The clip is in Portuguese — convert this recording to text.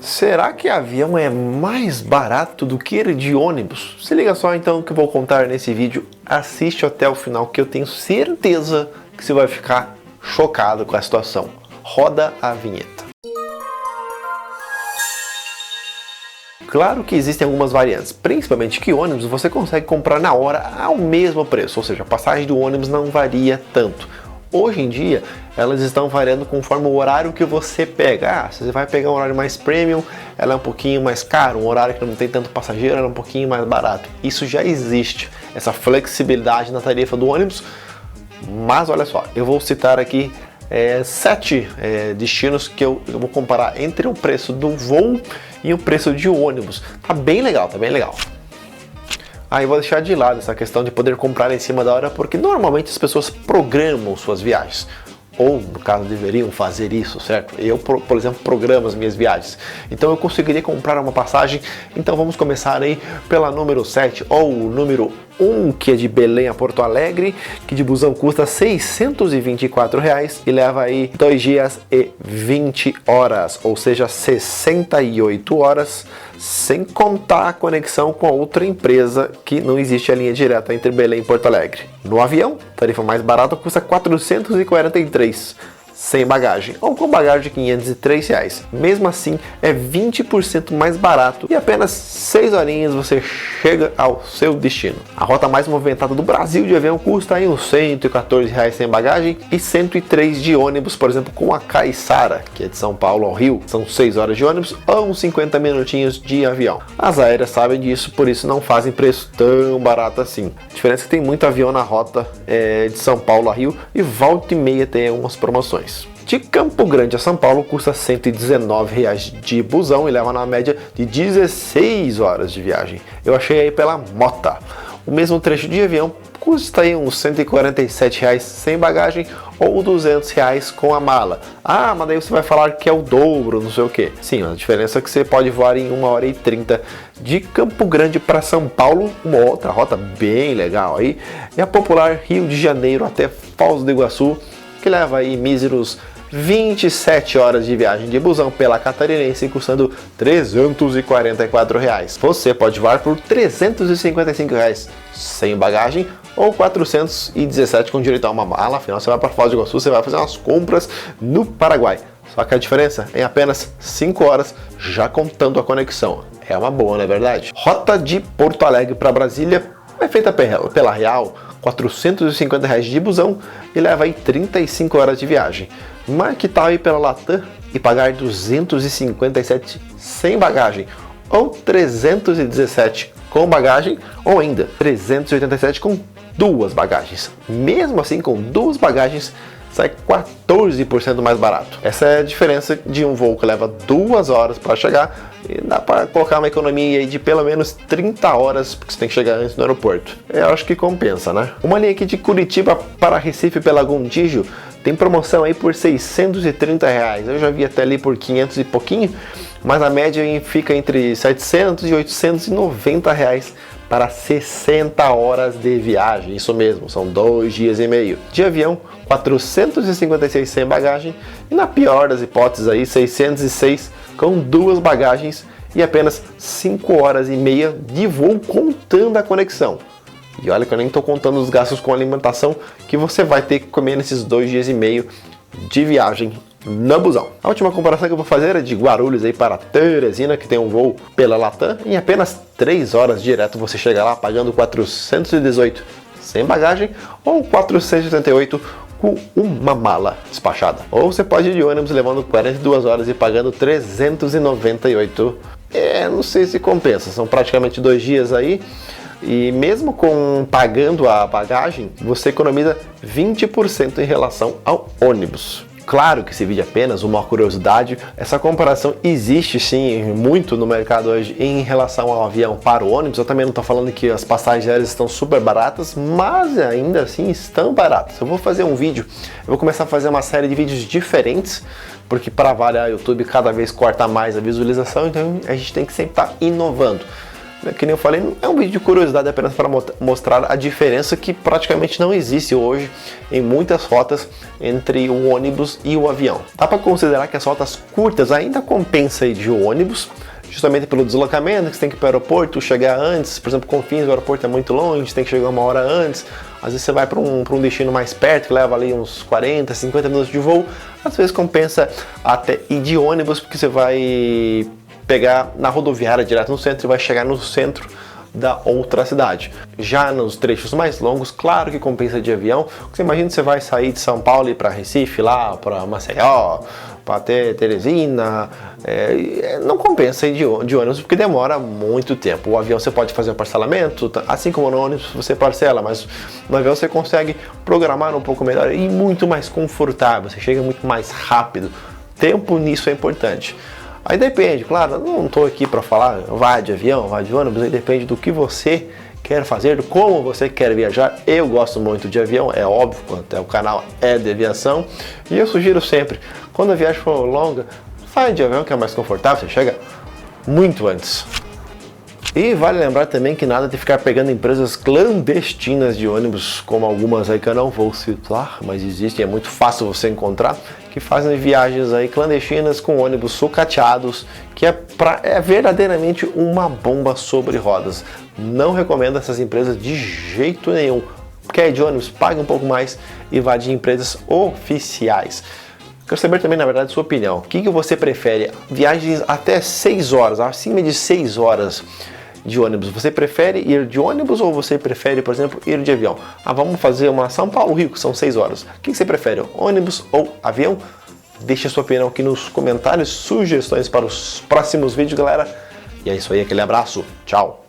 Será que avião é mais barato do que ir de ônibus? Se liga só então que eu vou contar nesse vídeo. Assiste até o final que eu tenho certeza que você vai ficar chocado com a situação. Roda a vinheta. Claro que existem algumas variantes, principalmente que ônibus você consegue comprar na hora ao mesmo preço, ou seja, a passagem do ônibus não varia tanto. Hoje em dia, elas estão variando conforme o horário que você pega. Se você vai pegar um horário mais premium, ela é um pouquinho mais caro. Um horário que não tem tanto passageiro, ela é um pouquinho mais barato. Isso já existe, essa flexibilidade na tarifa do ônibus. Mas olha só, eu vou citar aqui 7 destinos que eu vou comparar entre o preço do voo e o preço de ônibus. Tá bem legal, tá bem legal. Aí vou deixar de lado essa questão de poder comprar em cima da hora, porque normalmente as pessoas programam suas viagens. Ou, no caso, deveriam fazer isso, certo? Eu, por exemplo, programo as minhas viagens. Então eu conseguiria comprar uma passagem. Então vamos começar aí pela número 7, ou o número 1, que é de Belém a Porto Alegre, que de busão custa R$ 624 e leva aí 2 dias e 20 horas, ou seja, 68 horas, sem contar a conexão com a outra empresa, que não existe a linha direta entre Belém e Porto Alegre. No avião, tarifa mais barata custa R$ 443, sem bagagem, ou com bagagem de R$ 503. Mesmo assim, é 20% mais barato e apenas 6 horinhas você chega ao seu destino. A rota mais movimentada do Brasil de avião custa aí uns R$ 114 sem bagagem e 103 de ônibus, por exemplo, com a Caiçara, que é de São Paulo ao Rio. São 6 horas de ônibus ou uns 50 minutinhos de avião. As aéreas sabem disso, por isso não fazem preço tão barato assim. A diferença é que tem muito avião na rota de São Paulo a Rio e volta e meia tem algumas promoções. De Campo Grande a São Paulo custa R$ 119 de busão e leva na média de 16 horas de viagem. Eu achei aí pela Mota. O mesmo trecho de avião custa aí uns R$ 147 sem bagagem ou R$ 200 com a mala. Ah, mas daí você vai falar que é o dobro, não sei o que. Sim, a diferença é que você pode voar em 1 hora e 30 de Campo Grande para São Paulo, uma outra rota bem legal aí. É a popular Rio de Janeiro até Foz do Iguaçu, que leva aí míseros 27 horas de viagem de busão pela Catarinense, custando R$ 344. Você pode voar por R$ 355 sem bagagem ou 417 com direito a uma mala. Afinal, você vai para Foz do Iguaçu, você vai fazer umas compras no Paraguai. Só que a diferença é em apenas 5 horas, já contando a conexão. É uma boa, não é verdade? Rota de Porto Alegre para Brasília é feita pela Real, R$ 450 de busão e leva aí 35 horas de viagem. Mas que tal ir pela Latam e pagar 257 sem bagagem, ou 317 com bagagem, ou ainda 387 com 2 bagagens. Mesmo assim, com 2 bagagens, sai 14% mais barato. Essa é a diferença de um voo que leva 2 horas para chegar e dá para colocar uma economia aí de pelo menos 30 horas, porque você tem que chegar antes no aeroporto. Eu acho que compensa, né? Uma linha aqui de Curitiba para Recife pela Gontijo tem promoção aí por R$ 630. Eu já vi até ali por 500 e pouquinho, mas a média fica entre 700 e 890 reais para 60 horas de viagem. Isso mesmo, são 2 dias e meio. De avião, 456 sem bagagem e, na pior das hipóteses aí, 606 com 2 bagagens e apenas 5 horas e meia de voo contando a conexão. E olha que eu nem estou contando os gastos com alimentação que você vai ter que comer nesses 2 dias e meio de viagem no busão. A última comparação que eu vou fazer é de Guarulhos aí para Teresina, que tem um voo pela Latam. Em apenas 3 horas direto você chega lá pagando 418 sem bagagem ou 488 com uma mala despachada. Ou você pode ir de ônibus levando 42 horas e pagando 398. Não sei se compensa, são praticamente 2 dias aí. E mesmo pagando a bagagem, você economiza 20% em relação ao ônibus. Claro que esse vídeo é apenas uma curiosidade, essa comparação existe sim muito no mercado hoje em relação ao avião para o ônibus. Eu também não estou falando que as passagens aéreas estão super baratas, mas ainda assim estão baratas. Eu vou fazer um vídeo, eu vou começar a fazer uma série de vídeos diferentes, porque para variar o YouTube cada vez corta mais a visualização, então a gente tem que sempre estar inovando. Que nem eu falei, é um vídeo de curiosidade apenas para mostrar a diferença que praticamente não existe hoje em muitas rotas entre o ônibus e o avião. Dá para considerar que as rotas curtas ainda compensa ir de ônibus, justamente pelo deslocamento, que você tem que ir para o aeroporto, chegar antes. Por exemplo, Confins, o aeroporto é muito longe, tem que chegar uma hora antes. Às vezes você vai para um destino mais perto, que leva ali uns 40, 50 minutos de voo. Às vezes compensa até ir de ônibus, porque você vai pegar na rodoviária direto no centro e vai chegar no centro da outra cidade. Já nos trechos mais longos, claro que compensa de avião. Você imagina que você vai sair de São Paulo e ir para Recife, lá para Maceió, para até Teresina, não compensa ir de ônibus porque demora muito tempo. O avião você pode fazer o parcelamento, assim como no ônibus você parcela, mas no avião você consegue programar um pouco melhor e muito mais confortável, você chega muito mais rápido. Tempo nisso é importante. Aí depende, claro, eu não estou aqui para falar vai de avião, vai de ônibus, aí depende do que você quer fazer, de como você quer viajar. Eu gosto muito de avião, é óbvio, até o canal é de aviação, e eu sugiro sempre, quando a viagem for longa, vai de avião que é mais confortável, você chega muito antes. E vale lembrar também que nada de ficar pegando empresas clandestinas de ônibus, como algumas aí que eu não vou citar, mas existem, é muito fácil você encontrar, que fazem viagens aí clandestinas com ônibus sucateados, que é verdadeiramente uma bomba sobre rodas. Não recomendo essas empresas de jeito nenhum. Quer ir de ônibus, pague um pouco mais e vá de empresas oficiais. Quero saber também, na verdade, sua opinião. O que você prefere? Viagens até 6 horas, acima de 6 horas de ônibus. Você prefere ir de ônibus ou você prefere, por exemplo, ir de avião? Vamos fazer uma São Paulo-Rio, que são 6 horas. O que você prefere, ônibus ou avião? Deixe a sua opinião aqui nos comentários, sugestões para os próximos vídeos, galera. E é isso aí, aquele abraço. Tchau!